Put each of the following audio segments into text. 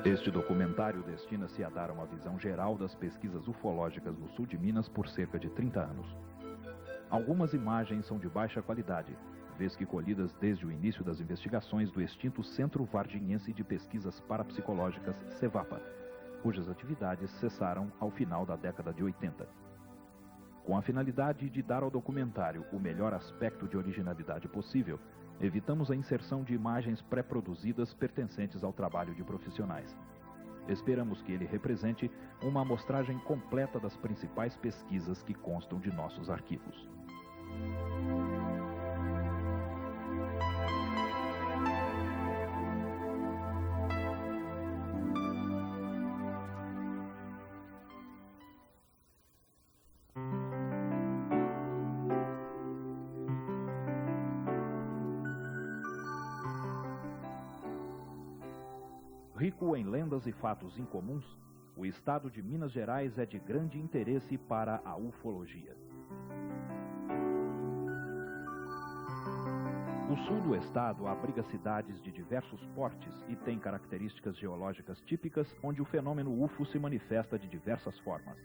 Este documentário destina-se a dar uma visão geral das pesquisas ufológicas no sul de Minas por cerca de 30 anos. Algumas imagens são de baixa qualidade, vez que colhidas desde o início das investigações do extinto Centro Varginhense de Pesquisas Parapsicológicas, CEVAPA, cujas atividades cessaram ao final da década de 80. Com a finalidade de dar ao documentário o melhor aspecto de originalidade possível, evitamos a inserção de imagens pré-produzidas pertencentes ao trabalho de profissionais. Esperamos que ele represente uma amostragem completa das principais pesquisas que constam de nossos arquivos. Rico em lendas e fatos incomuns, o estado de Minas Gerais é de grande interesse para a ufologia. O sul do estado abriga cidades de diversos portes e tem características geológicas típicas onde o fenômeno UFO se manifesta de diversas formas.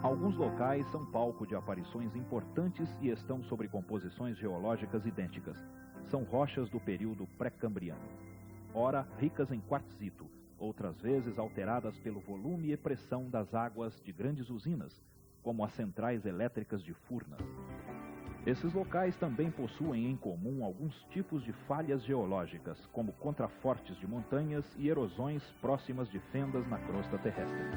Alguns locais são palco de aparições importantes e estão sobre composições geológicas idênticas. São rochas do período pré-cambriano, ora ricas em quartzito, outras vezes alteradas pelo volume e pressão das águas de grandes usinas, como as centrais elétricas de Furnas. Esses locais também possuem em comum alguns tipos de falhas geológicas, como contrafortes de montanhas e erosões próximas de fendas na crosta terrestre.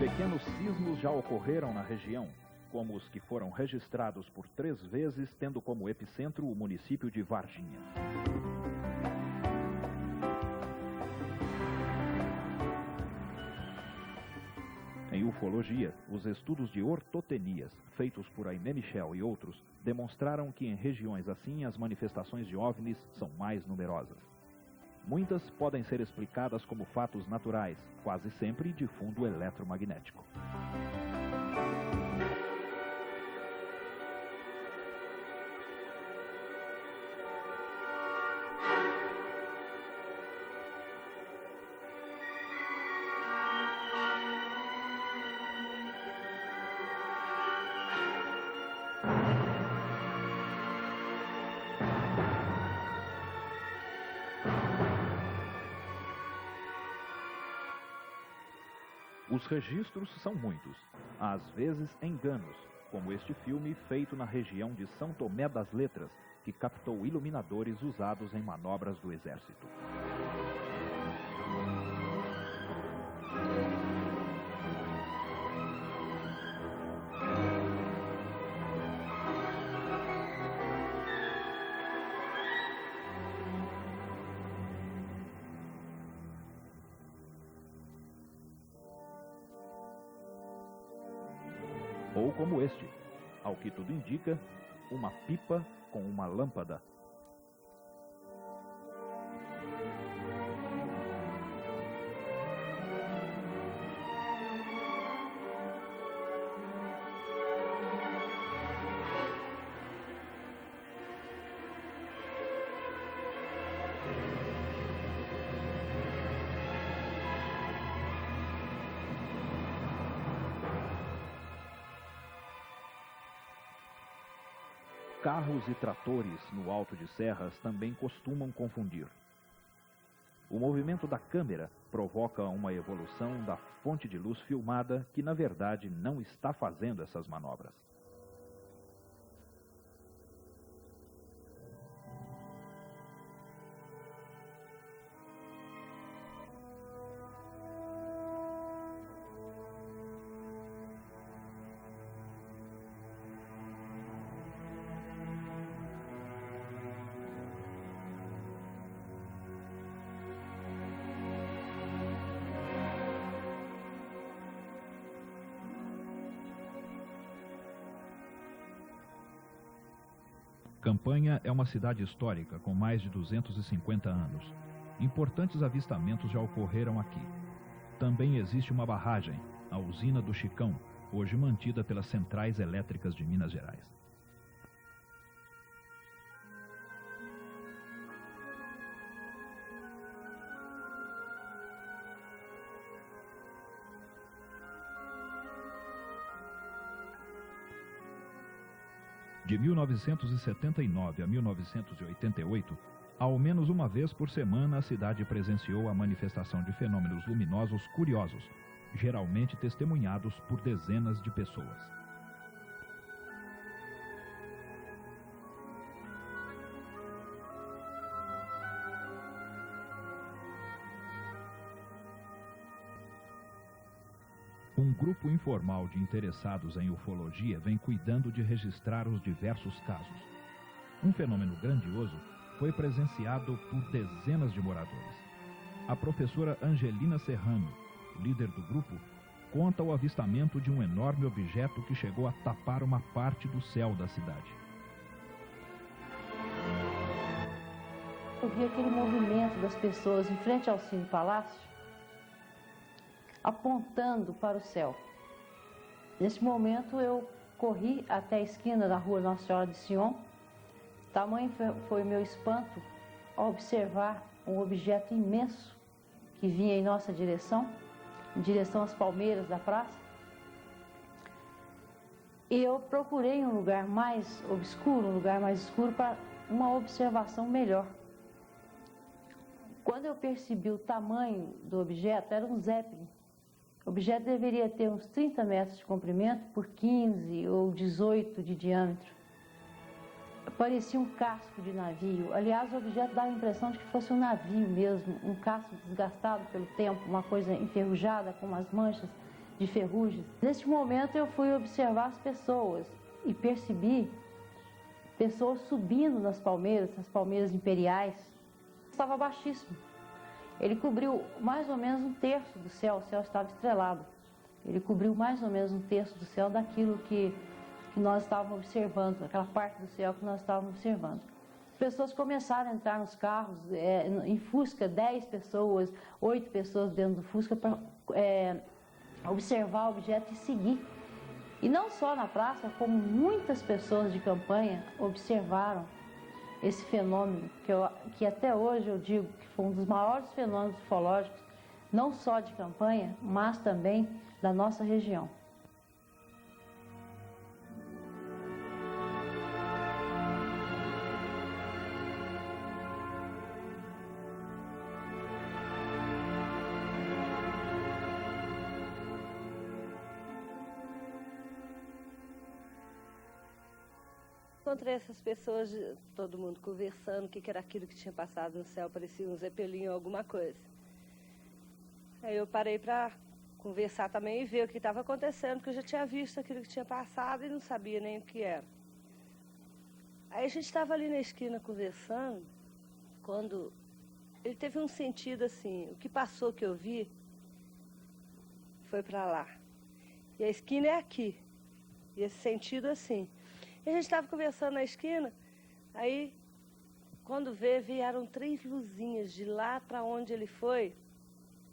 Pequenos sismos já ocorreram na região, como os que foram registrados por 3 vezes, tendo como epicentro o município de Varginha. Em ufologia, os estudos de ortotenias, feitos por Aimé Michel e outros, demonstraram que em regiões assim as manifestações de OVNIs são mais numerosas. Muitas podem ser explicadas como fatos naturais, quase sempre de fundo eletromagnético. Os registros são muitos, às vezes enganos, como este filme feito na região de São Tomé das Letras, que captou iluminadores usados em manobras do exército. Ou como este, ao que tudo indica, uma pipa com uma lâmpada. Carros e tratores no alto de serras também costumam confundir. O movimento da câmera provoca uma evolução da fonte de luz filmada que, na verdade, não está fazendo essas manobras. Campanha é uma cidade histórica com mais de 250 anos. Importantes avistamentos já ocorreram aqui. Também existe uma barragem, a usina do Chicão, hoje mantida pelas Centrais Elétricas de Minas Gerais. De 1979 a 1988, ao menos uma vez por semana a cidade presenciou a manifestação de fenômenos luminosos curiosos, geralmente testemunhados por dezenas de pessoas. Um grupo informal de interessados em ufologia vem cuidando de registrar os diversos casos. Um fenômeno grandioso foi presenciado por dezenas de moradores. A professora Angelina Serrano, líder do grupo, conta o avistamento de um enorme objeto que chegou a tapar uma parte do céu da cidade. Eu vi aquele movimento das pessoas em frente ao Cine Palácio, apontando para o céu. Nesse momento eu corri até a esquina da rua Nossa Senhora de Sion. Tamanho foi o meu espanto ao observar um objeto imenso que vinha em nossa direção, em direção às palmeiras da praça. E eu procurei um lugar mais obscuro, um lugar mais escuro para uma observação melhor. Quando eu percebi o tamanho do objeto, era um Zeppelin. O objeto deveria ter uns 30 metros de comprimento por 15 ou 18 de diâmetro. Parecia um casco de navio. Aliás, o objeto dava a impressão de que fosse um navio mesmo, um casco desgastado pelo tempo, uma coisa enferrujada, com umas manchas de ferrugem. Neste momento eu fui observar as pessoas e percebi pessoas subindo nas palmeiras imperiais. Estava baixíssimo. Ele cobriu mais ou menos um terço do céu, o céu estava estrelado. Ele cobriu mais ou menos um terço do céu daquilo que nós estávamos observando, aquela parte do céu que nós estávamos observando. As pessoas começaram a entrar nos carros, em Fusca, 10 pessoas, 8 pessoas dentro do Fusca para observar o objeto e seguir. E não só na praça, como muitas pessoas de campanha observaram esse fenômeno, que até hoje eu digo que foi um dos maiores fenômenos ufológicos, não só de campanha, mas também da nossa região. Encontrei essas pessoas, todo mundo conversando, o que era aquilo que tinha passado no céu, parecia um zeppelin ou alguma coisa. Aí eu parei para conversar também e ver o que estava acontecendo, porque eu já tinha visto aquilo que tinha passado e não sabia nem o que era. Aí a gente estava ali na esquina conversando, quando ele teve um sentido assim, o que passou que eu vi foi para lá. E a esquina é aqui, e esse sentido assim. E a gente estava conversando na esquina, aí, quando vieram 3 luzinhas de lá para onde ele foi,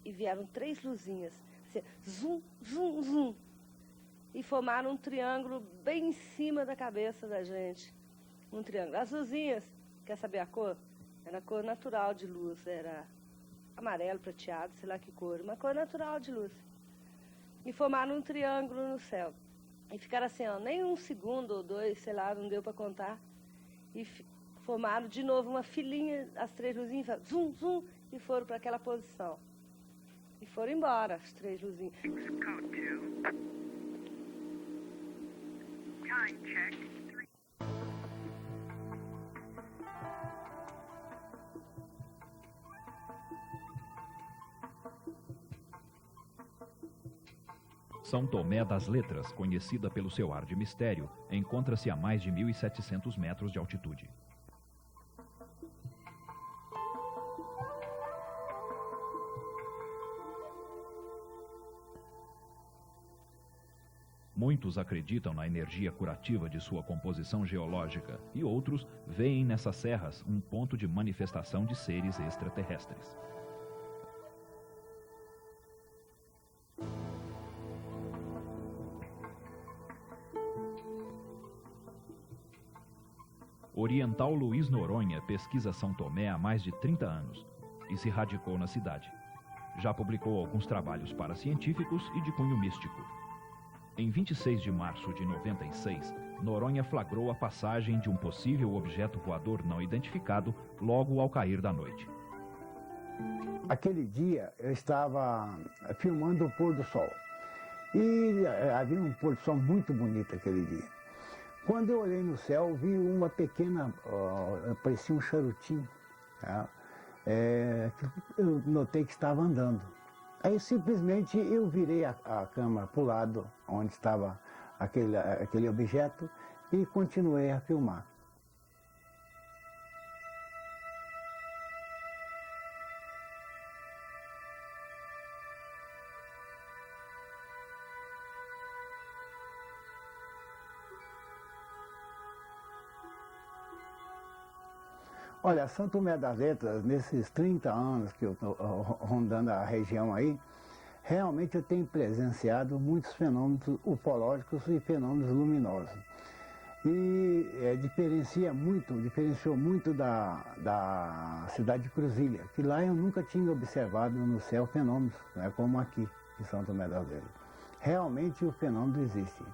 e vieram 3 luzinhas, assim, zum, zum, zum, e formaram um triângulo bem em cima da cabeça da gente, um triângulo. As luzinhas, quer saber a cor? Era a cor natural de luz, era amarelo, prateado, sei lá que cor, uma cor natural de luz. E formaram um triângulo no céu. E ficaram assim, ó, nem 1 segundo ou 2, sei lá, não deu para contar. E formaram de novo uma filinha, as 3 luzinhas, zum, zum, e foram para aquela posição. E foram embora, as 3 luzinhas. São Tomé das Letras, conhecida pelo seu ar de mistério, encontra-se a mais de 1.700 metros de altitude. Muitos acreditam na energia curativa de sua composição geológica e outros veem nessas serras um ponto de manifestação de seres extraterrestres. O oriental Luiz Noronha pesquisa São Tomé há mais de 30 anos e se radicou na cidade. Já publicou alguns trabalhos para científicos e de cunho místico. Em 26 de março de 96, Noronha flagrou a passagem de um possível objeto voador não identificado logo ao cair da noite. Aquele dia eu estava filmando o pôr do sol. E havia um pôr do sol muito bonito aquele dia. Quando eu olhei no céu, vi uma pequena, parecia um charutinho. Tá? Eu notei que estava andando. Aí simplesmente eu virei a câmera para o lado onde estava aquele objeto e continuei a filmar. Olha, São Tomé das Letras, nesses 30 anos que eu estou rondando a região aí, realmente eu tenho presenciado muitos fenômenos ufológicos e fenômenos luminosos. E diferenciou muito da cidade de Cruzília, que lá eu nunca tinha observado no céu fenômenos, né, como aqui em São Tomé das Letras. Realmente o fenômeno existe.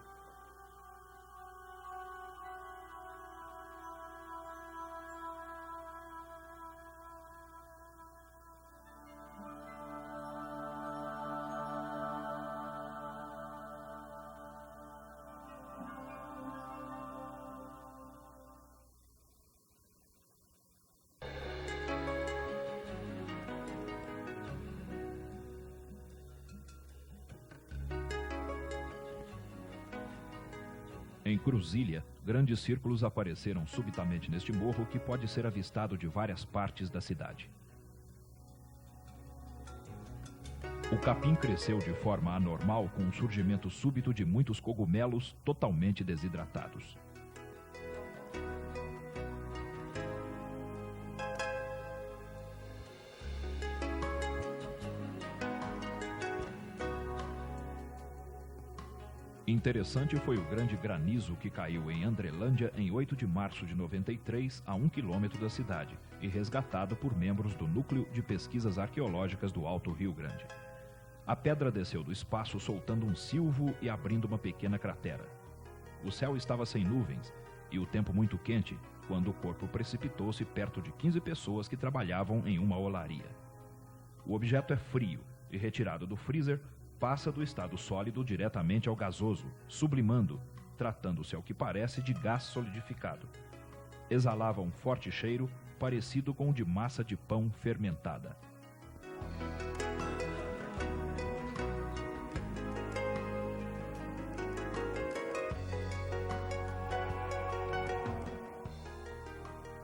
Em Cruzília, grandes círculos apareceram subitamente neste morro que pode ser avistado de várias partes da cidade. O capim cresceu de forma anormal com o surgimento súbito de muitos cogumelos totalmente desidratados. Interessante foi o grande granizo que caiu em Andrelândia em 8 de março de 93, a 1 quilômetro da cidade, e resgatado por membros do Núcleo de Pesquisas Arqueológicas do Alto Rio Grande. A pedra desceu do espaço soltando um silvo e abrindo uma pequena cratera. O céu estava sem nuvens e o tempo muito quente, quando o corpo precipitou-se perto de 15 pessoas que trabalhavam em uma olaria. O objeto é frio e, retirado do freezer, passa do estado sólido diretamente ao gasoso, sublimando, tratando-se ao que parece de gás solidificado. Exalava um forte cheiro, parecido com o de massa de pão fermentada.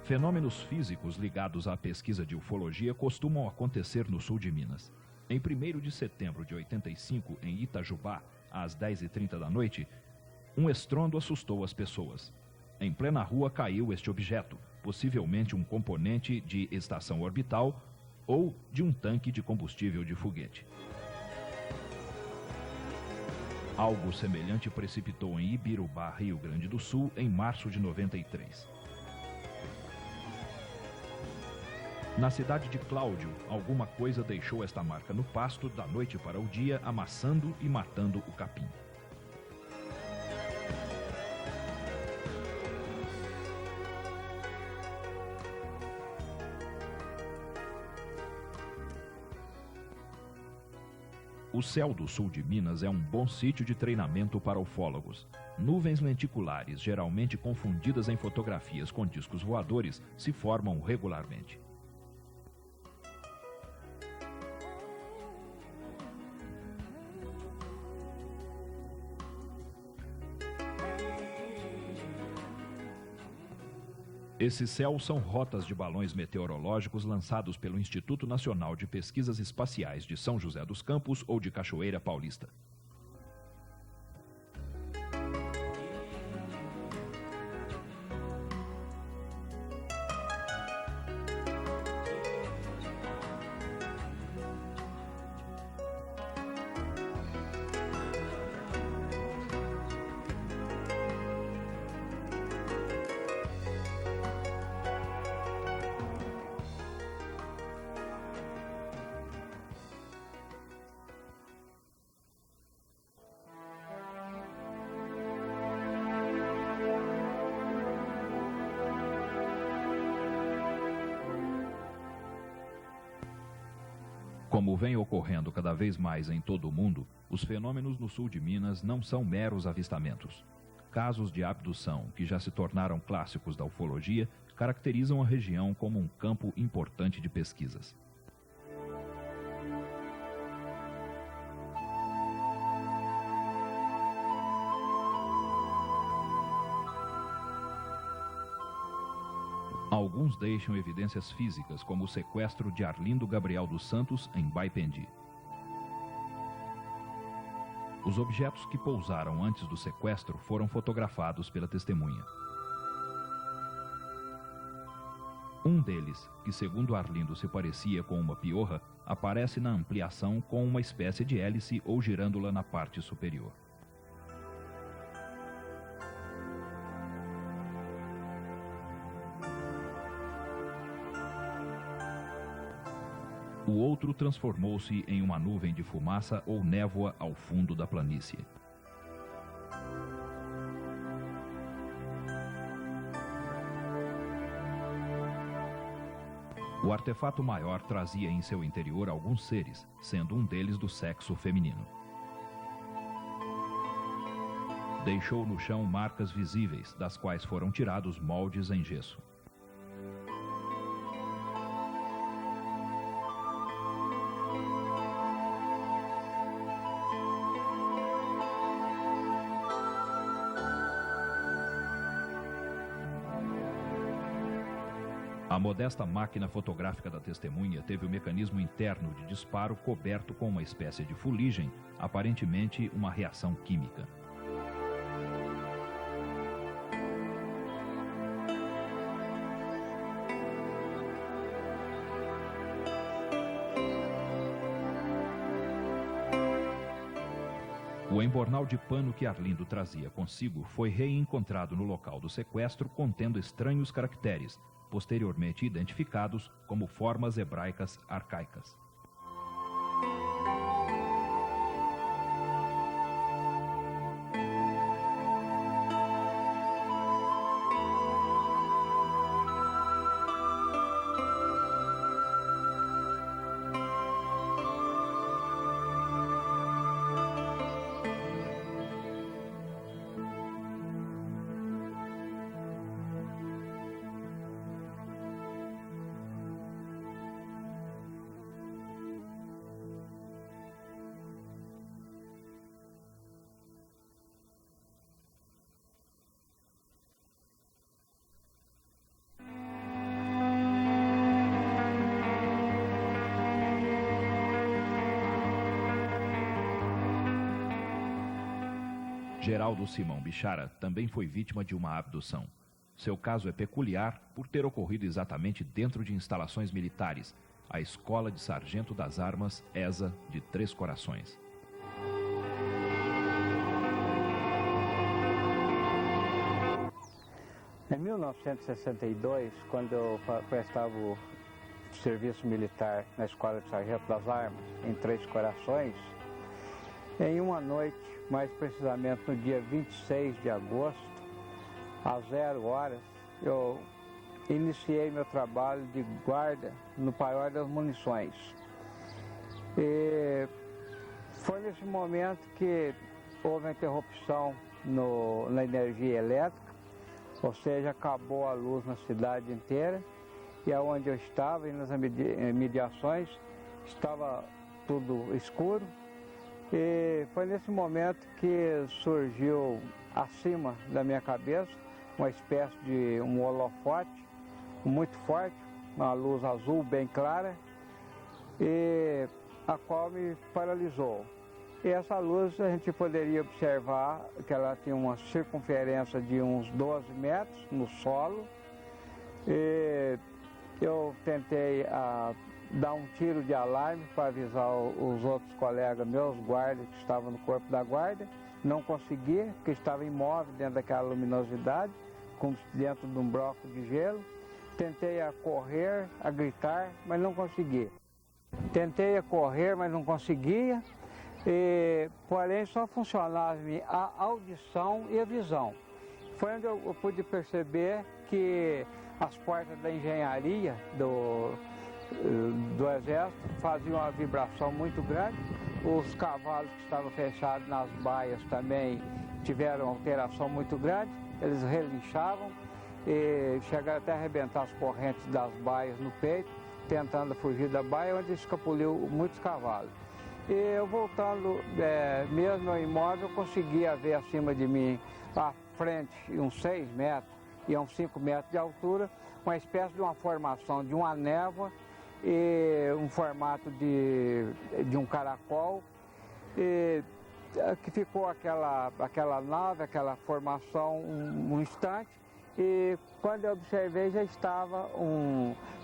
Fenômenos físicos ligados à pesquisa de ufologia costumam acontecer no sul de Minas. Em 1º de setembro de 85, em Itajubá, às 10h30 da noite, um estrondo assustou as pessoas. Em plena rua caiu este objeto, possivelmente um componente de estação orbital ou de um tanque de combustível de foguete. Algo semelhante precipitou em Ibirubá, Rio Grande do Sul, em março de 93. Na cidade de Cláudio, alguma coisa deixou esta marca no pasto da noite para o dia, amassando e matando o capim. O céu do sul de Minas é um bom sítio de treinamento para ufólogos. Nuvens lenticulares, geralmente confundidas em fotografias com discos voadores, se formam regularmente. Esses céus são rotas de balões meteorológicos lançados pelo Instituto Nacional de Pesquisas Espaciais de São José dos Campos ou de Cachoeira Paulista. Como vem ocorrendo cada vez mais em todo o mundo, os fenômenos no sul de Minas não são meros avistamentos. Casos de abdução, que já se tornaram clássicos da ufologia, caracterizam a região como um campo importante de pesquisas. Alguns deixam evidências físicas, como o sequestro de Arlindo Gabriel dos Santos em Baipendi. Os objetos que pousaram antes do sequestro foram fotografados pela testemunha. Um deles, que segundo Arlindo se parecia com uma piorra, aparece na ampliação com uma espécie de hélice ou girândola na parte superior. O outro transformou-se em uma nuvem de fumaça ou névoa ao fundo da planície. O artefato maior trazia em seu interior alguns seres, sendo um deles do sexo feminino. Deixou no chão marcas visíveis, das quais foram tirados moldes em gesso. A modesta máquina fotográfica da testemunha teve o mecanismo interno de disparo coberto com uma espécie de fuligem, aparentemente uma reação química. O embornal de pano que Arlindo trazia consigo foi reencontrado no local do sequestro, contendo estranhos caracteres, posteriormente identificados como formas hebraicas arcaicas. Geraldo Simão Bichara também foi vítima de uma abdução. Seu caso é peculiar por ter ocorrido exatamente dentro de instalações militares, a Escola de Sargento das Armas, ESA, de Três Corações. Em 1962, quando eu prestava o serviço militar na Escola de Sargento das Armas, em Três Corações, em uma noite, mais precisamente no dia 26 de agosto, às 0 horas, eu iniciei meu trabalho de guarda no Paiol das Munições. E foi nesse momento que houve a interrupção na energia elétrica, ou seja, acabou a luz na cidade inteira, e aonde eu estava, e nas imediações, estava tudo escuro. E foi nesse momento que surgiu acima da minha cabeça uma espécie de um holofote muito forte, uma luz azul bem clara, e a qual me paralisou. E essa luz a gente poderia observar que ela tinha uma circunferência de uns 12 metros no solo. E eu tentei dar um tiro de alarme para avisar os outros colegas meus, guardas que estavam no corpo da guarda. Não consegui, porque estava imóvel dentro daquela luminosidade, como dentro de um bloco de gelo. Tentei a correr, a gritar, mas não consegui. Tentei a correr, mas não conseguia. Porém, só funcionava a audição e a visão. Foi onde eu pude perceber que as portas da engenharia do exército faziam uma vibração muito grande. Os cavalos que estavam fechados nas baias também tiveram alteração muito grande, eles relinchavam e chegaram até a arrebentar as correntes das baias no peito, tentando fugir da baia, onde escapuliu muitos cavalos. E eu voltando, mesmo imóvel, eu conseguia ver acima de mim, à frente, uns 6 metros e uns 5 metros de altura, uma espécie de uma formação de uma névoa e um formato de um caracol, e que ficou aquela nave, aquela formação um instante, e quando eu observei já estava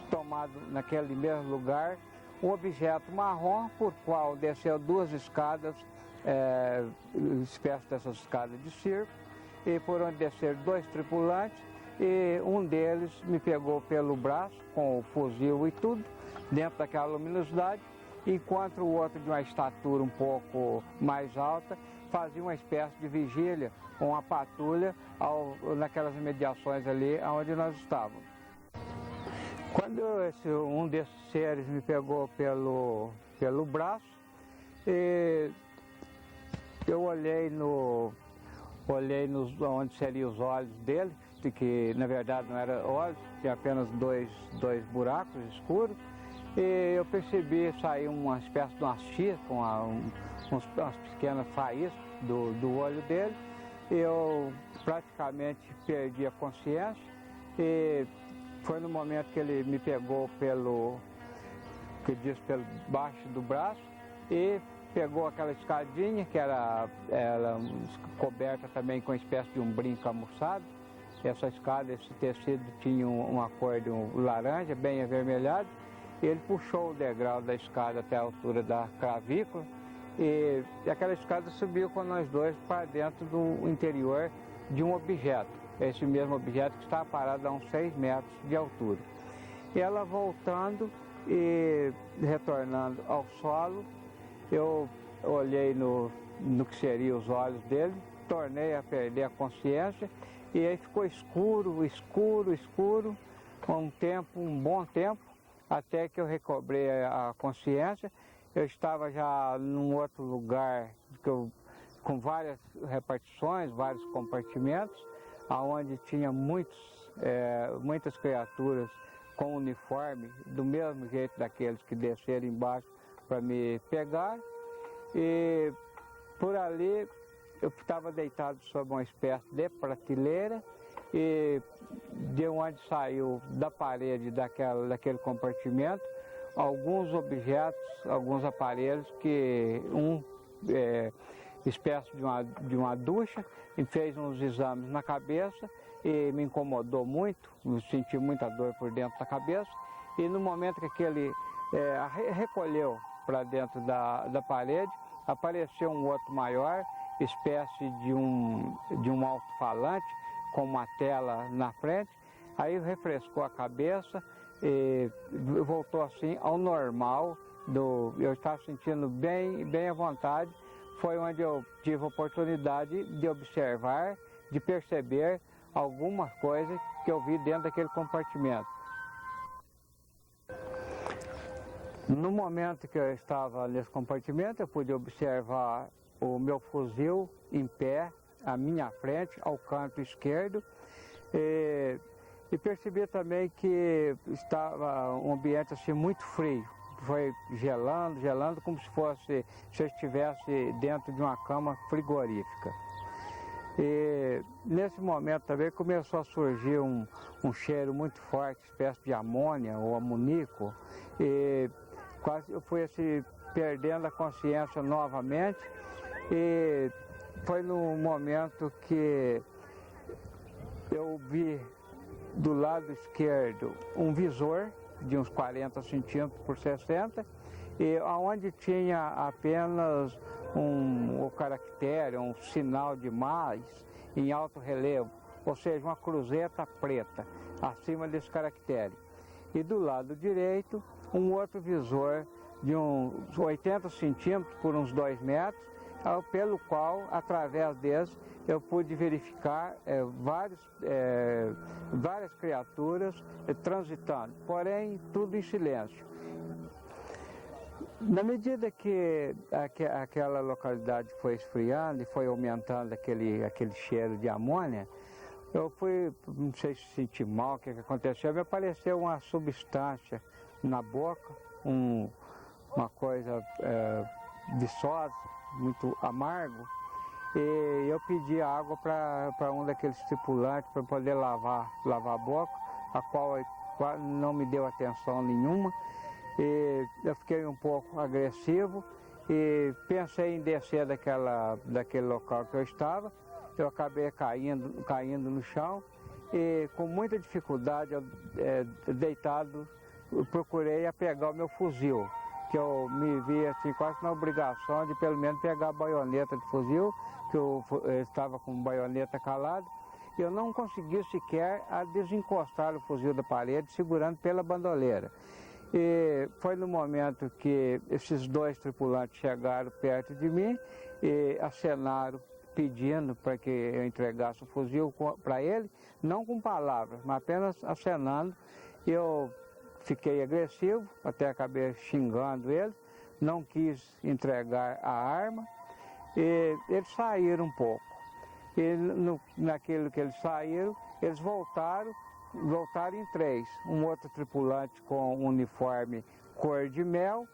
tomado naquele mesmo lugar um objeto marrom, por qual desceu 2 escadas, espécie dessas escadas de circo, e por onde desceram 2 tripulantes, e um deles me pegou pelo braço, com o fuzil e tudo, dentro daquela luminosidade, enquanto o outro, de uma estatura um pouco mais alta, fazia uma espécie de vigília, uma patrulha naquelas imediações ali onde nós estávamos. Quando um desses seres me pegou pelo braço, eu olhei onde seriam os olhos dele, que na verdade não eram olhos, tinha apenas dois buracos escuros, e eu percebi sair uma espécie de uma chispa, umas pequenas faíscas do olho dele. Eu praticamente perdi a consciência, e foi no momento que ele me pegou pelo baixo do braço e pegou aquela escadinha que era coberta também com uma espécie de um brinco almoçado. Essa escada, esse tecido tinha uma cor de laranja, bem avermelhado. Ele puxou o degrau da escada até a altura da clavícula e aquela escada subiu com nós dois para dentro do interior de um objeto. Esse mesmo objeto que estava parado a uns 6 metros de altura. E ela voltando e retornando ao solo, eu olhei no que seriam os olhos dele, tornei a perder a consciência e aí ficou escuro, um bom tempo, até que eu recobrei a consciência. Eu estava já num outro lugar com várias repartições, vários compartimentos, onde tinha muitas criaturas com uniforme, do mesmo jeito daqueles que desceram embaixo para me pegar. E por ali eu estava deitado sobre uma espécie de prateleira, e de onde saiu da parede daquele compartimento alguns objetos, alguns aparelhos, que espécie de uma ducha, e fez uns exames na cabeça e me incomodou muito, me senti muita dor por dentro da cabeça, e no momento que aquele recolheu para dentro da parede, apareceu um outro maior, espécie de um alto-falante com uma tela na frente. Aí refrescou a cabeça e voltou assim ao normal. Eu estava sentindo bem à vontade. Foi onde eu tive a oportunidade de observar, de perceber algumas coisas que eu vi dentro daquele compartimento. No momento que eu estava nesse compartimento, eu pude observar o meu fuzil em pé, à minha frente, ao canto esquerdo, e percebi também que estava um ambiente assim muito frio. Foi gelando, como se eu estivesse dentro de uma cama frigorífica. E nesse momento também começou a surgir um cheiro muito forte, espécie de amônia ou amoníaco, e quase eu fui perdendo a consciência novamente. E foi no momento que eu vi do lado esquerdo um visor de uns 40 centímetros por 60, e onde tinha apenas um caractere, um sinal de mais em alto relevo, ou seja, uma cruzeta preta acima desse caractere. E do lado direito, um outro visor de uns 80 centímetros por uns 2 metros, pelo qual, através desse, eu pude verificar várias criaturas transitando, porém tudo em silêncio. Na medida que aquela localidade foi esfriando e foi aumentando aquele cheiro de amônia, eu fui, não sei se senti mal, o que aconteceu, me apareceu uma substância na boca, uma coisa viçosa, muito amargo, e eu pedi água para um daqueles tripulantes para poder lavar a boca, a qual não me deu atenção nenhuma. E eu fiquei um pouco agressivo e pensei em descer daquele local que eu estava. Eu acabei caindo no chão e com muita dificuldade, deitado, eu procurei pegar o meu fuzil, que eu me vi assim, quase na obrigação de pelo menos pegar a baioneta de fuzil, que eu estava com a baioneta calada. E eu não consegui sequer desencostar o fuzil da parede, segurando pela bandoleira. E foi no momento que esses dois tripulantes chegaram perto de mim e acenaram, pedindo para que eu entregasse o fuzil para ele, não com palavras, mas apenas acenando. Eu fiquei agressivo, até acabei xingando eles, não quis entregar a arma e eles saíram um pouco. E naquilo que eles saíram, eles voltaram em três. Um outro tripulante com um uniforme cor de mel,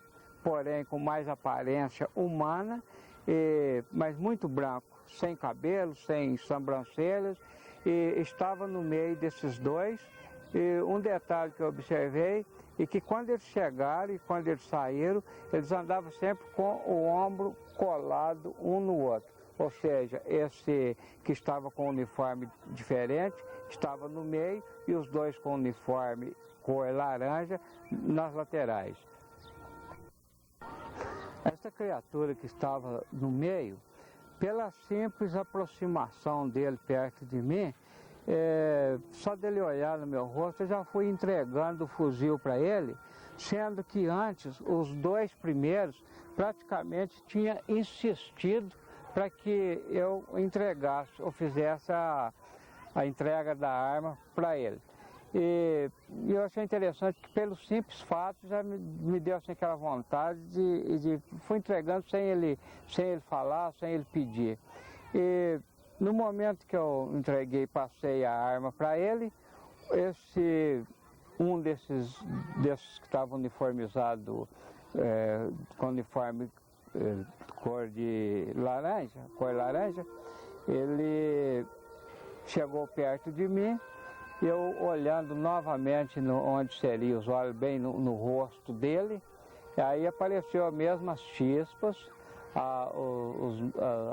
porém com mais aparência humana, mas muito branco, sem cabelo, sem sobrancelhas, e estava no meio desses dois. E um detalhe que eu observei é que quando eles chegaram e quando eles saíram, eles andavam sempre com o ombro colado um no outro. Ou seja, esse que estava com um uniforme diferente estava no meio e os dois com uniforme cor laranja nas laterais. Essa criatura que estava no meio, pela simples aproximação dele perto de mim, só dele olhar no meu rosto, eu já fui entregando o fuzil para ele, sendo que antes os dois primeiros praticamente tinham insistido para que eu entregasse ou fizesse a entrega da arma para ele. E eu achei interessante que pelo simples fato já me deu assim, aquela vontade de fui entregando sem ele falar, sem ele pedir. E no momento que eu entreguei, passei a arma para ele, um desses que estava uniformizado com uniforme cor laranja, ele chegou perto de mim, eu olhando novamente onde seriam os olhos, bem no rosto dele, e aí apareceu as mesmas chispas,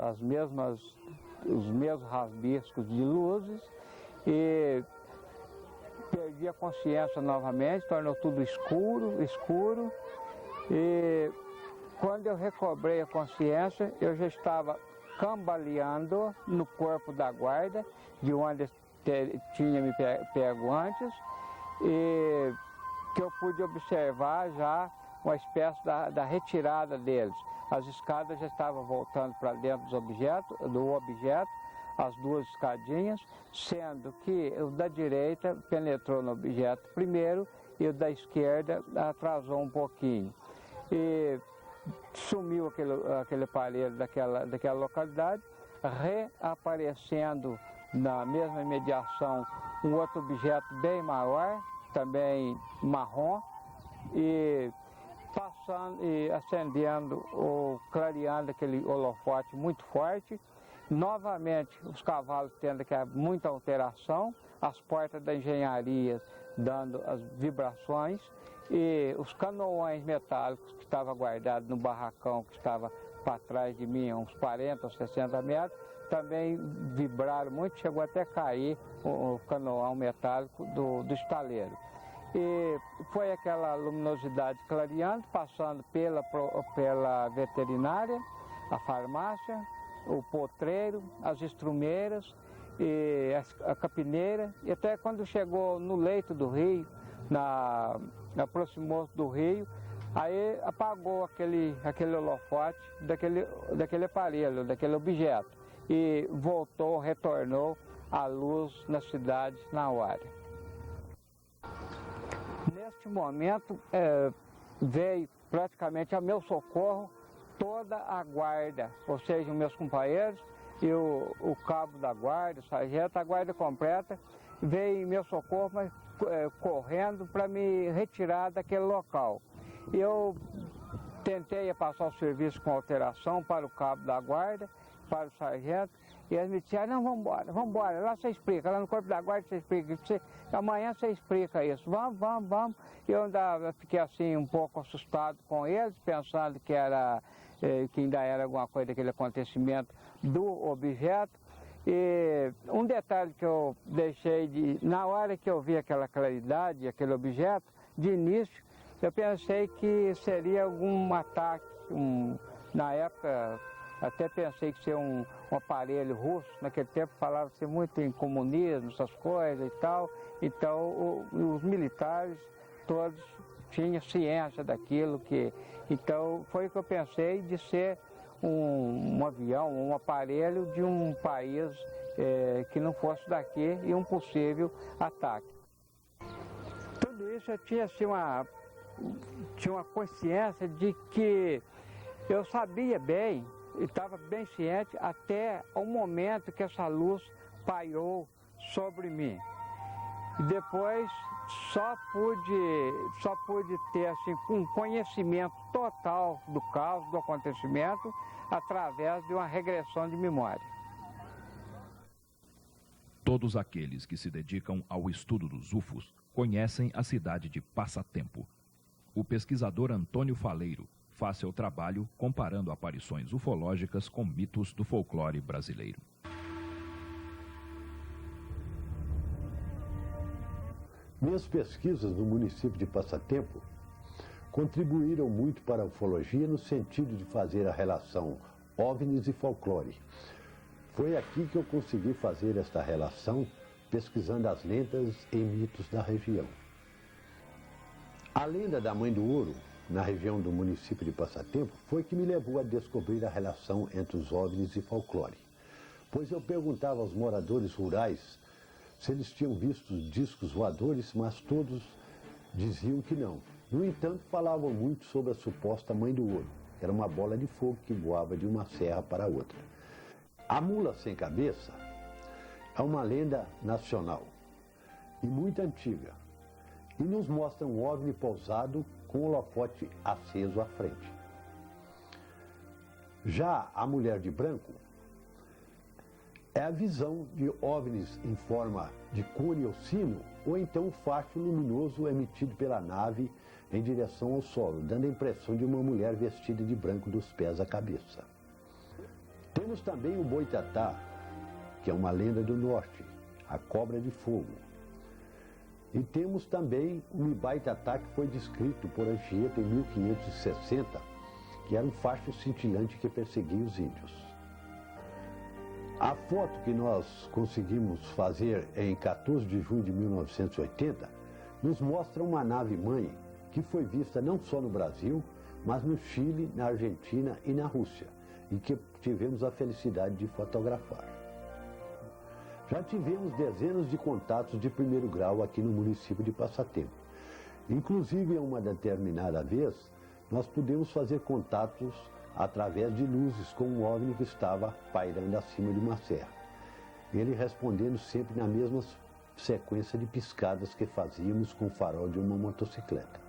os mesmos rabiscos de luzes, e perdi a consciência novamente, tornou tudo escuro, e quando eu recobrei a consciência, eu já estava cambaleando no corpo da guarda, de onde tinha me pego antes, e que eu pude observar já uma espécie da retirada deles. As escadas já estavam voltando para dentro do objeto, as duas escadinhas, sendo que o da direita penetrou no objeto primeiro e o da esquerda atrasou um pouquinho. E sumiu aquele aparelho daquela localidade, reaparecendo na mesma imediação um outro objeto bem maior, também marrom, e passando e acendendo ou clareando aquele holofote muito forte. Novamente os cavalos tendo muita alteração, as portas da engenharia dando as vibrações, e os canoões metálicos que estavam guardados no barracão que estava para trás de mim, uns 40 ou 60 metros, também vibraram muito, chegou até a cair o canoão metálico do estaleiro. E foi aquela luminosidade clareando, passando pela veterinária, a farmácia, o potreiro, as estrumeiras, e a capineira, e até quando chegou no leito do rio, aproximou-se do rio, aí apagou aquele holofote daquele aparelho, daquele objeto, e retornou a luz nas cidades na hora. Neste momento veio praticamente a meu socorro toda a guarda, ou seja, os meus companheiros e o cabo da guarda, o sargento, a guarda completa, veio em meu socorro, mas correndo para me retirar daquele local. Eu tentei passar o serviço com alteração para o cabo da guarda, para o sargento, e eles me disseram, não, vamos embora, lá você explica, lá no corpo da guarda você explica, amanhã você explica isso, vamos. Eu ainda fiquei assim um pouco assustado com eles, pensando que ainda era alguma coisa daquele acontecimento do objeto. E um detalhe que eu deixei na hora que eu vi aquela claridade, aquele objeto, de início, eu pensei que seria algum ataque, na época até pensei que seria um aparelho russo, naquele tempo falava-se muito em comunismo, essas coisas e tal, então os militares todos tinham ciência daquilo, então foi o que eu pensei de ser um avião, um aparelho de um país que não fosse daqui e um possível ataque. Tudo isso eu tinha assim, uma consciência de que eu sabia bem, estava bem ciente até o momento que essa luz pairou sobre mim. E depois só pude ter assim, um conhecimento total do caso, do acontecimento, através de uma regressão de memória. Todos aqueles que se dedicam ao estudo dos UFOs conhecem a cidade de Passatempo. O pesquisador Antônio Faleiro faz seu trabalho comparando aparições ufológicas com mitos do folclore brasileiro. Minhas pesquisas no município de Passatempo contribuíram muito para a ufologia no sentido de fazer a relação OVNIs e folclore. Foi aqui que eu consegui fazer esta relação, pesquisando as lendas e mitos da região. A lenda da Mãe do Ouro, na região do município de Passatempo, foi que me levou a descobrir a relação entre os OVNIs e folclore. Pois eu perguntava aos moradores rurais se eles tinham visto discos voadores, mas todos diziam que não. No entanto, falavam muito sobre a suposta Mãe do Ouro. Era uma bola de fogo que voava de uma serra para outra. A mula sem cabeça é uma lenda nacional e muito antiga. E nos mostra um OVNI pousado com o holofote aceso à frente. Já a mulher de branco é a visão de OVNIs em forma de cone ou sino, ou então o facho luminoso emitido pela nave em direção ao solo, dando a impressão de uma mulher vestida de branco dos pés à cabeça. Temos também o boitatá, que é uma lenda do norte, a cobra de fogo. E temos também o Mibaitatá, que foi descrito por Anchieta em 1560, que era um facho cintilante que perseguia os índios. A foto que nós conseguimos fazer em 14 de junho de 1980 nos mostra uma nave-mãe que foi vista não só no Brasil, mas no Chile, na Argentina e na Rússia, e que tivemos a felicidade de fotografar. Já tivemos dezenas de contatos de primeiro grau aqui no município de Passatempo. Inclusive, em uma determinada vez, nós pudemos fazer contatos através de luzes com um OVNI que estava pairando acima de uma serra. Ele respondendo sempre na mesma sequência de piscadas que fazíamos com o farol de uma motocicleta.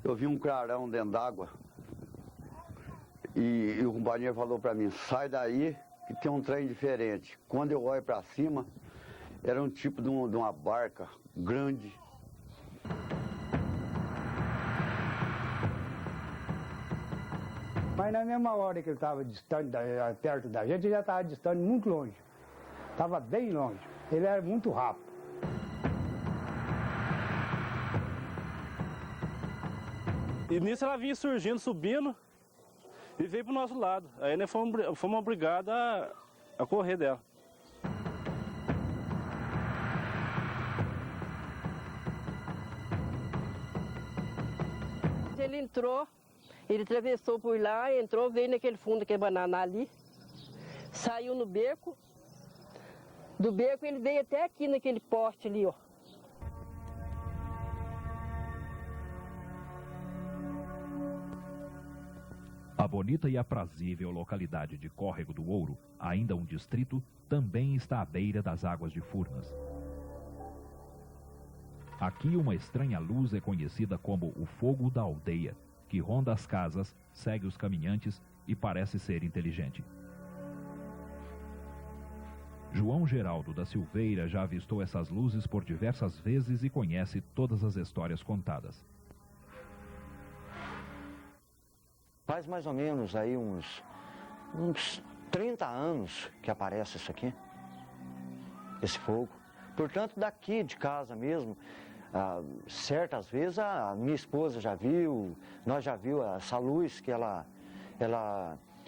Eu vi um clarão dentro d'água e o companheiro falou para mim, sai daí que tem um trem diferente. Quando eu olho para cima, era um tipo de uma barca grande. Mas na mesma hora que ele estava distante, perto da gente, ele já estava distante muito longe. Estava bem longe. Ele era muito rápido. E nisso ela vinha surgindo, subindo e veio pro nosso lado. Aí nós fomos obrigados a correr dela. Ele entrou, ele atravessou por lá, entrou, veio naquele fundo que é banana ali, saiu no beco, do beco ele veio até aqui naquele poste ali, ó. A bonita e aprazível localidade de Córrego do Ouro, ainda um distrito, também está à beira das águas de Furnas. Aqui uma estranha luz é conhecida como o fogo da aldeia, que ronda as casas, segue os caminhantes e parece ser inteligente. João Geraldo da Silveira já avistou essas luzes por diversas vezes e conhece todas as histórias contadas. Faz mais ou menos aí uns 30 anos que aparece isso aqui, esse fogo. Portanto, daqui de casa mesmo, certas vezes a minha esposa já viu, nós já viu essa luz que ela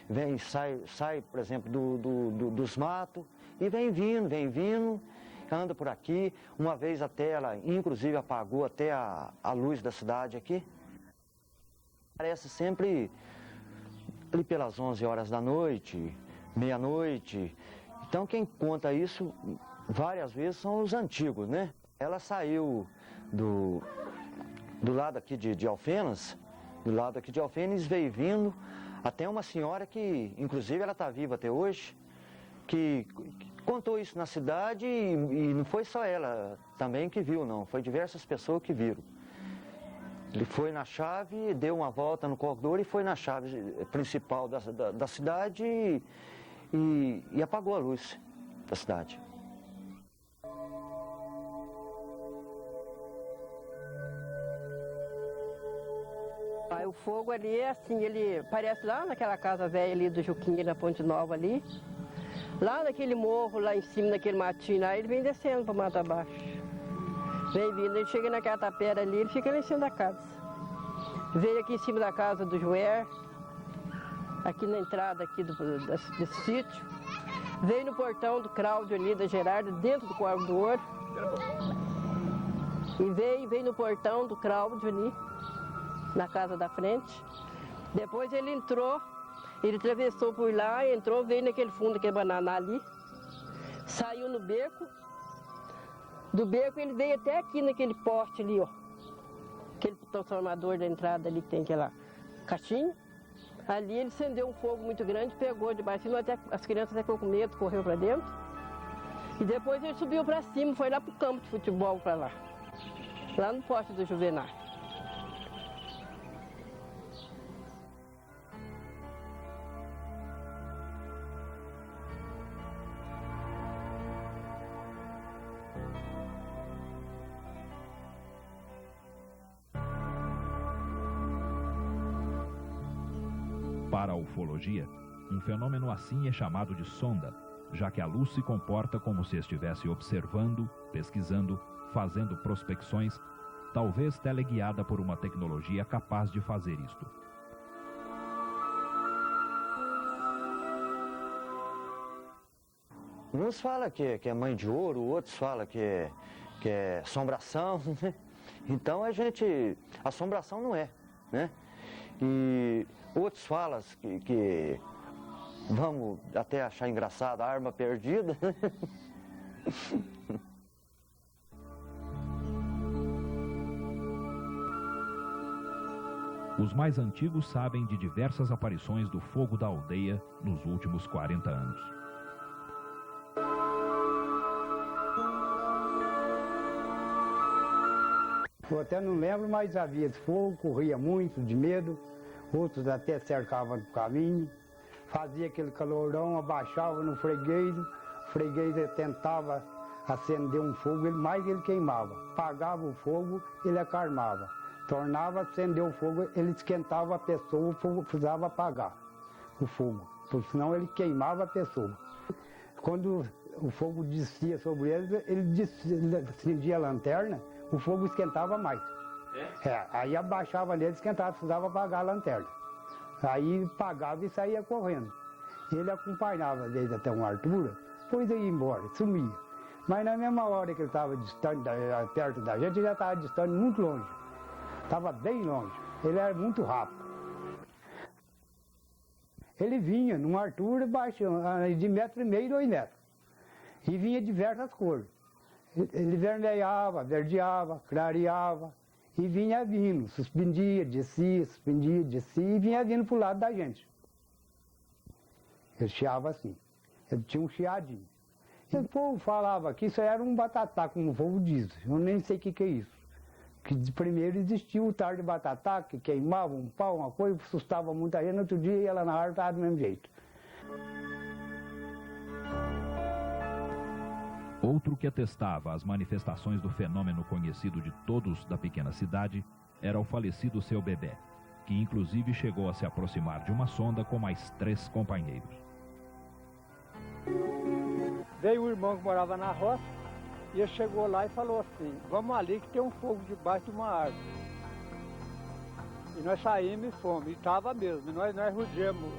vem, sai, por exemplo, dos matos e vem vindo, anda por aqui. Uma vez até ela, inclusive, apagou até a luz da cidade aqui. Aparece sempre ali pelas 11 horas da noite, meia-noite. Então quem conta isso várias vezes são os antigos, né? Ela saiu do lado aqui de Alfenas, veio vindo até uma senhora que, inclusive, ela está viva até hoje, que contou isso na cidade e não foi só ela também que viu, não. Foi diversas pessoas que viram. Ele foi na chave, deu uma volta no corredor e foi na chave principal da cidade e apagou a luz da cidade. Aí o fogo ali é assim, ele parece lá naquela casa velha ali do Juquinha, na Ponte Nova ali. Lá naquele morro, lá em cima, naquele matinho lá, ele vem descendo para mata abaixo. Vem vindo, ele chega naquela tapera ali, ele fica lá em cima da casa. Veio aqui em cima da casa do Joer, aqui na entrada aqui desse sítio. Veio no portão do Cláudio ali, da Gerarda, dentro do Córrego do Ouro. E veio no portão do Cláudio ali, na casa da frente. Depois ele entrou, ele atravessou por lá, entrou, veio naquele fundo que é banana ali, saiu no beco. Do beco ele veio até aqui naquele poste ali, ó. Aquele transformador da entrada ali que tem aquela caixinha. Ali ele acendeu um fogo muito grande, pegou debaixo, até, as crianças até ficou com medo, correu para dentro. E depois ele subiu para cima, foi lá pro campo de futebol para lá. Lá no poste do Juvenal. Para a ufologia, um fenômeno assim é chamado de sonda, já que a luz se comporta como se estivesse observando, pesquisando, fazendo prospecções, talvez teleguiada por uma tecnologia capaz de fazer isto. Uns falam que é mãe de ouro, outros falam que é assombração, né? Então assombração não é, né? E outros falam que vamos até achar engraçado a arma perdida. Os mais antigos sabem de diversas aparições do fogo da aldeia nos últimos 40 anos. Eu até não lembro, mas havia fogo, corria muito de medo, outros até cercavam o caminho, fazia aquele calorão, abaixava no freguês, o freguês tentava acender um fogo, mais ele queimava, apagava o fogo, ele acarmava, tornava a acender o fogo, ele esquentava a pessoa, o fogo precisava apagar o fogo, porque senão ele queimava a pessoa. Quando o fogo descia sobre ele acendia a lanterna, o fogo esquentava mais. Aí abaixava nele, esquentava, precisava apagar a lanterna. Aí pagava e saía correndo. Ele acompanhava desde até uma altura, depois ia embora, sumia. Mas na mesma hora que ele estava distante, perto da gente, ele já estava distante muito longe. Estava bem longe. Ele era muito rápido. Ele vinha numa altura baixa, de 1,5 m, 2 metros. E vinha de diversas cores. Ele vermelhava, verdeava, clareava. E vinha vindo, suspendia, descia, e vinha vindo para o lado da gente. Ele chiava assim. Ele tinha um chiadinho. E o povo falava que isso era um batatá, como o povo diz. Eu nem sei o que é isso. Que de primeiro existia o tal de batatá, que queimava um pau, uma coisa, assustava muita gente. No outro dia ia lá na árvore, estava do mesmo jeito. Outro que atestava as manifestações do fenômeno conhecido de todos da pequena cidade era o falecido seu Bebé, que inclusive chegou a se aproximar de uma sonda com mais 3 companheiros. Veio o irmão que morava na roça, e ele chegou lá e falou assim, vamos ali que tem um fogo debaixo de uma árvore. E nós saímos e fomos, e estava mesmo, e nós rodeamos,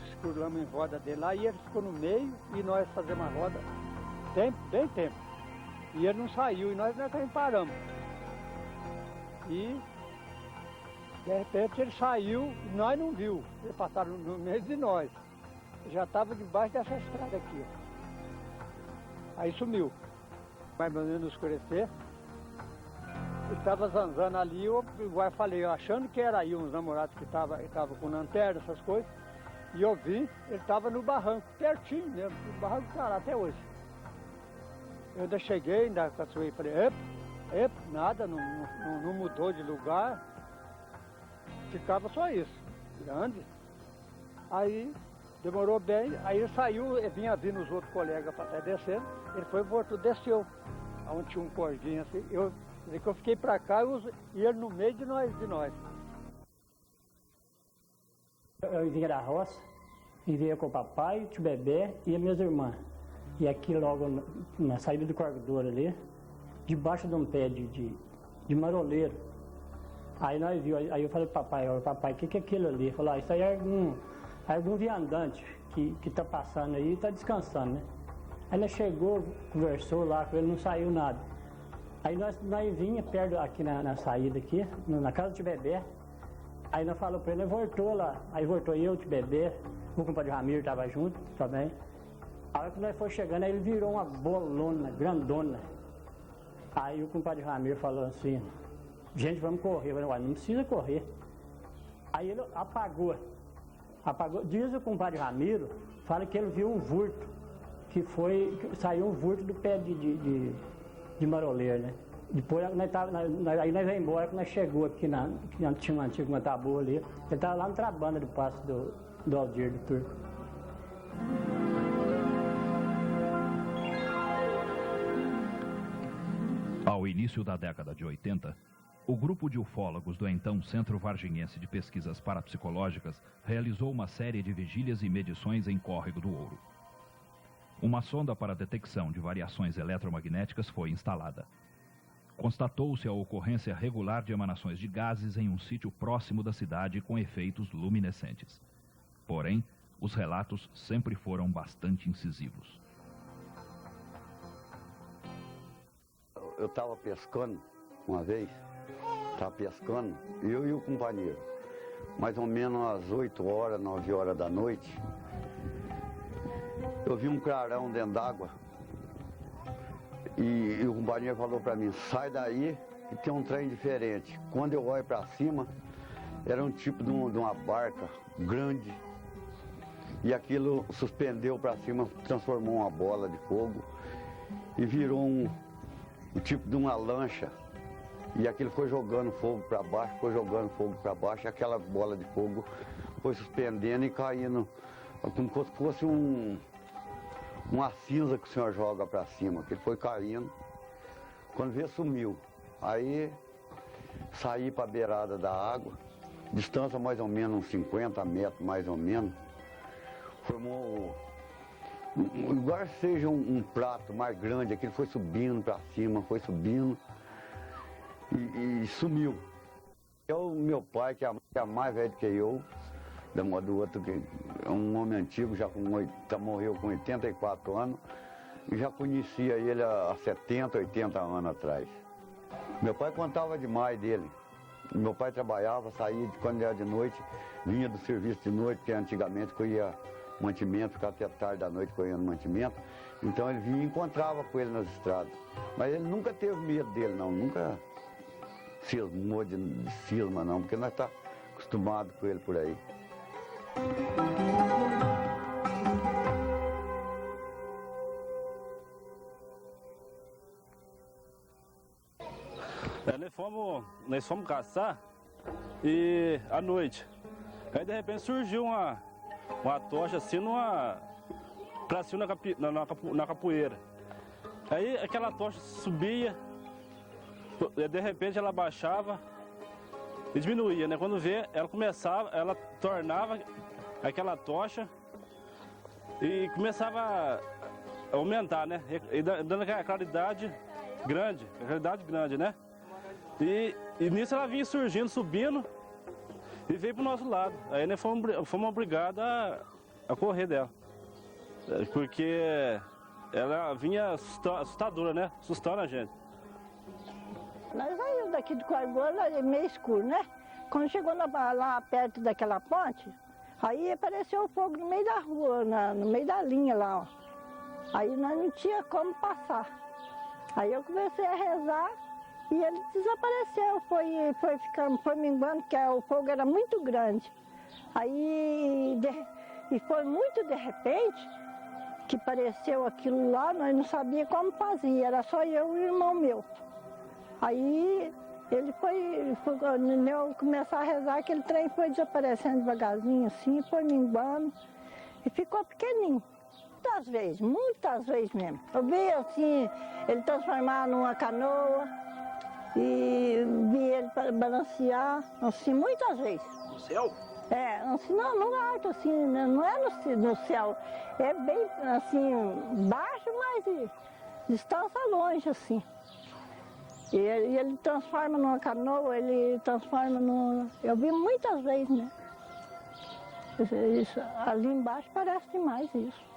escurlamos em roda dele lá, e ele ficou no meio, e nós fazemos a roda, bem tempo. E ele não saiu, e nós também paramos. E, de repente, ele saiu, e nós não viu, ele passaram no meio de nós. Já estava debaixo dessa estrada aqui. Aí sumiu. Mais ou menos escurecer. Ele estava zanzando ali, eu igual falei, achando que era aí uns namorados que estavam com lanterna, essas coisas. E eu vi, ele estava no barranco, pertinho mesmo, o barranco está lá até hoje. Eu ainda cheguei, ainda caçoei e falei, nada, não mudou de lugar. Ficava só isso, grande. Aí demorou bem, aí ele saiu, vinha vindo os outros colegas para estar descendo, ele foi, voltou, desceu, onde tinha um cordinho assim, eu fiquei para cá e ele no meio de nós. Eu vinha da roça, e vinha com o papai, o tio Bebé e as minhas irmãs. E aqui logo na saída do corredor ali, debaixo de um pé de maroleiro. Aí nós vimos, aí eu falei pro papai, o que é aquilo ali? Ele falou, isso aí é algum viandante que está passando aí e está descansando, né? Aí nós chegou, conversou lá com ele, não saiu nada. Aí nós vinha perto aqui na saída aqui, na casa do tio Bebé. Aí nós falamos para ele, ele voltou lá. Aí voltou eu, o tio Bebé, o compadre Ramiro estava junto também. A hora que nós foi chegando, aí ele virou uma bolona, grandona. Aí o compadre Ramiro falou assim, gente, vamos correr. Eu falei, não precisa correr. Aí ele apagou. Diz o compadre Ramiro, fala que ele viu um vulto, que saiu um vulto do pé de maroleiro, né? Depois aí nós vamos embora, quando nós chegou aqui tinha uma antiga Mataboa ali, ele estava lá no Trabanda do passo do Aldir, do Turco. Ao início da década de 80, o grupo de ufólogos do então Centro Varginhense de Pesquisas Parapsicológicas realizou uma série de vigílias e medições em Córrego do Ouro. Uma sonda para detecção de variações eletromagnéticas foi instalada. Constatou-se a ocorrência regular de emanações de gases em um sítio próximo da cidade com efeitos luminescentes. Porém, os relatos sempre foram bastante incisivos. Eu estava pescando uma vez, eu e o companheiro, mais ou menos às 8 horas, 9 horas da noite, eu vi um clarão dentro d'água e o companheiro falou para mim, sai daí que tem um trem diferente. Quando eu olho para cima, era um tipo de uma barca grande e aquilo suspendeu para cima, transformou uma bola de fogo e virou um tipo de uma lancha. E aquilo foi jogando fogo para baixo, e aquela bola de fogo foi suspendendo e caindo, como se fosse uma cinza que o senhor joga para cima, que ele foi caindo. Quando veio, sumiu. Aí saí para a beirada da água, distância mais ou menos uns 50 metros, mais ou menos. Formou, igual seja um prato mais grande, aquilo foi subindo para cima, foi subindo. e sumiu. Meu pai, que é mais velho que eu, do outro, que é um homem antigo, morreu com 84 anos, e já conhecia ele há 70, 80 anos atrás. Meu pai contava demais dele. Meu pai trabalhava, saía quando era de noite, vinha do serviço de noite, porque antigamente eu ia mantimento, ficava até tarde da noite correndo mantimento. Então ele vinha e encontrava com ele nas estradas. Mas ele nunca teve medo dele, não, nunca cismou de cisma, não, porque nós estamos acostumados com ele por aí. Nós fomos caçar e à noite. Aí de repente surgiu uma tocha assim pra cima na capoeira. Aí aquela tocha subia, de repente ela baixava e diminuía, né? Quando vê, ela tornava aquela tocha e começava a aumentar, né? E dando aquela claridade grande, né? E nisso ela vinha surgindo, subindo e veio pro nosso lado. Aí nós fomos obrigados a correr dela. Porque ela vinha assustadora, né? Assustando a gente. Nós saímos daqui do corredor, meio escuro, né? Quando chegou lá perto daquela ponte, aí apareceu o fogo no meio da rua, no meio da linha lá, ó. Aí nós não tinha como passar. Aí eu comecei a rezar e ele desapareceu, foi minguando, porque o fogo era muito grande. Aí, e foi muito de repente que apareceu aquilo lá, nós não sabíamos como fazia, era só eu e o irmão meu. Aí ele quando eu começar a rezar, aquele trem foi desaparecendo devagarzinho assim, foi minguando e ficou pequenininho. Muitas vezes mesmo. Eu vi assim, ele transformar numa canoa e vi ele balancear, assim, muitas vezes. No céu? É, assim, não, no alto, assim, não é no céu. É bem, assim, baixo, mas distância longe, assim. E ele transforma numa canoa, ele transforma numa... Eu vi muitas vezes, né? Isso, ali embaixo parece demais isso.